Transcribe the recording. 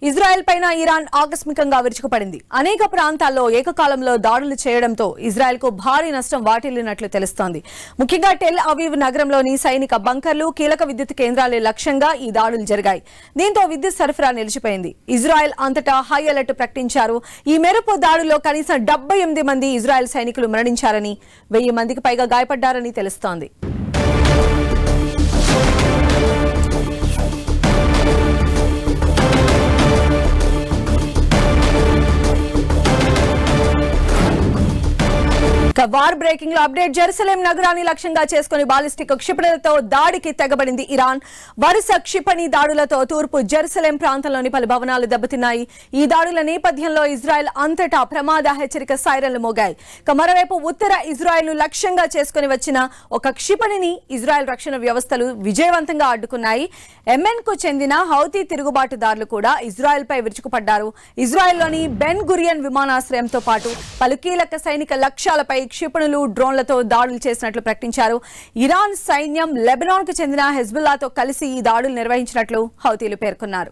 Israel పైన Iran ఆకస్మికంగా విరుచుకుపడింది. అనేక ప్రాంతాల్లో ఏకకాలంలో దాడులు చేయడంతో ఇజ్రాయెల్ కు భారీ నష్టం వాటిల్లినట్లు తెలుస్తోంది. ముఖ్యంగా టెల్ అవీవ్ నగరంలోని సైనిక బంకర్లు, కీలక విద్యుత్ కేంద్రాల లక్ష్యంగా ఈ దాడులు జరిగాయి. దీంతో విద్యుత్ సరఫరా నిలిచిపోయింది. ఇజ్రాయెల్ అంతటా హై అలర్ట్ ప్రకటించారు. ఈ మేరకు దాడుల్లో కనీసం 78 మంది ఇజ్రాయెల్ సైనికులు మరణించారని, 1000 మందికి పైగా గాయపడ్డారని తెలుస్తోంది. వార్ బ్రేకింగ్ లో అప్డేట్. జెరూసలేం నగరాన్ని లక్ష్యంగా చేసుకుని బాలిస్టిక్ క్షిపణులతో దాడికి తెగబడింది ఇరాన్. వరుస క్షిపణి దాడులతో తూర్పు జెరూసలేం ప్రాంతంలోని పలు భవనాలు దెబ్బతిన్నాయి. ఈ దాడుల నేపథ్యంలో ఇజ్రాయెల్ అంతటా ప్రమాద హెచ్చరిక సైరన్లు మోగాయి. మరోవైపు ఉత్తర ఇజ్రాయెల్ ను లక్ష్యంగా చేసుకుని వచ్చిన ఒక క్షిపణిని ఇజ్రాయెల్ రక్షణ వ్యవస్థలు విజయవంతంగా అడ్డుకున్నాయి. యెమెన్ కు చెందిన హౌతీ తిరుగుబాటుదారులు కూడా ఇజ్రాయెల్ పై విరుచుకుపడ్డారు. ఇజ్రాయెల్లోని బెన్ గురియన్ విమానాశ్రయంతో పాటు పలు కీలక సైనిక లక్ష్యాలపై క్షిపణులు, డ్రోన్లతో దాడులు చేసినట్లు ప్రకటించారు. ఇరాన్ సైన్యం లెబనాన్ కు చెందిన హెజ్బుల్లాతో కలిసి ఈ దాడులు నిర్వహించినట్లు హౌతీలు పేర్కొన్నారు.